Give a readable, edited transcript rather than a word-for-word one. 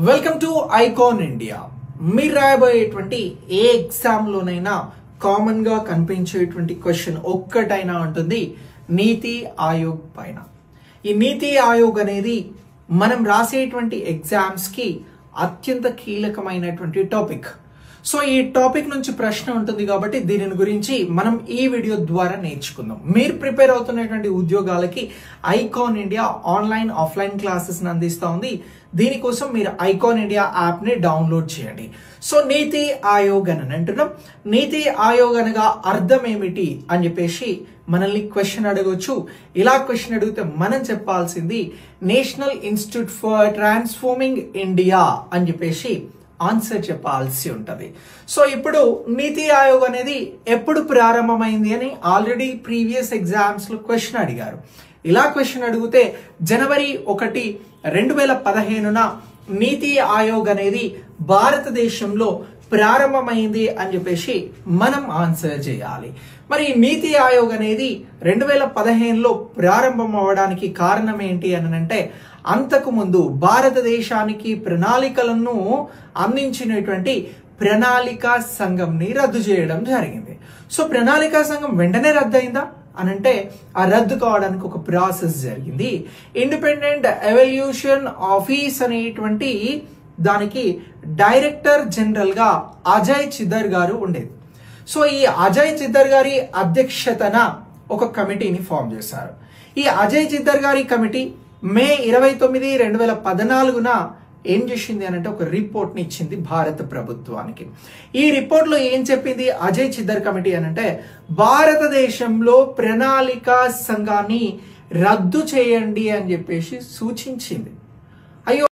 Welcome to icon India. మీరు రాయబోయేటువంటి ఏ exam లోనైనా common గా కనిపించేటువంటి క్వశ్చన్ ఒక్కటైనా ఉంటుంది, నీతి ఆయోగ్ పైన. ఈ నీతి ఆయోగ్ అనేది మనం రాసేటువంటి ఎగ్జామ్స్ కి అత్యంత కీలకమైనటువంటి టాపిక్. సో ఈ టాపిక్ నుంచి ప్రశ్న ఉంటుంది కాబట్టి దీని గురించి మనం ఈ వీడియో ద్వారా నేర్చుకుందాం. మీరు ప్రిపేర్ అవుతున్నటువంటి ఉద్యోగాలకి icon India online offline classes అందిస్తా ఉంది. దీనికోసం మీరు ఐకాన్ ఇండియా యాప్ ని డౌన్లోడ్ చేయండి. సో నీతి ఆయోగ్ అని అంటున్నాం. నీతి ఆయోగ్ అనగా అర్థం ఏమిటి అని చెప్పేసి మనల్ని క్వశ్చన్ అడగొచ్చు. ఇలా క్వశ్చన్ అడిగితే మనం చెప్పాల్సింది national institute for transforming India అని చెప్పేసి ఆన్సర్ చెప్పాల్సి ఉంటది. సో ఇప్పుడు నీతి ఆయోగ్ అనేది ఎప్పుడు ప్రారంభమైంది అని ఆల్రెడీ ప్రీవియస్ ఎగ్జామ్స్ లో క్వశ్చన్ అడిగారు. ఇలా క్వశ్చన్ అడిగితే జనవరి 1, 2015 నీతి ఆయోగ్ అనేది భారతదేశంలో ప్రారంభమైంది అని చెప్పేసి మనం ఆన్సర్ చేయాలి. మరి నీతి ఆయోగ్ అనేది 2015లో ప్రారంభం అవడానికి కారణం ఏంటి అని అంటే, అంతకు ముందు భారతదేశానికి ప్రణాళికలను అందించినటువంటి ప్రణాళికా సంఘంని రద్దు చేయడం జరిగింది. సో ప్రణాళికా సంఘం వెంటనే రద్దు అయిందా అని అంటే, ఆ రద్దు కావడానికి ఒక ప్రాసెస్ జరిగింది. ఇండిపెండెంట్ ఎవల్యూషన్ ఆఫీస్ అనేటువంటి దానికి డైరెక్టర్ జనరల్ గా అజయ్ చిద్దర్ గారు ఉండేది. సో ఈ అజయ్ చిద్దర్ గారి అధ్యక్షతన ఒక కమిటీని ఫామ్ చేశారు. ఈ అజయ్ చిద్దర్ గారి కమిటీ మే 29, 2014 ఏం చేసింది అని అంటే ఒక రిపోర్ట్ ని ఇచ్చింది భారత ప్రభుత్వానికి. ఈ రిపోర్ట్ లో ఏం చెప్పింది అజయ్ చిద్దర్ కమిటీ అని అంటే, భారతదేశంలో ప్రణాళికా సంఘాన్ని రద్దు చేయండి అని చెప్పేసి సూచించింది. అయ్యో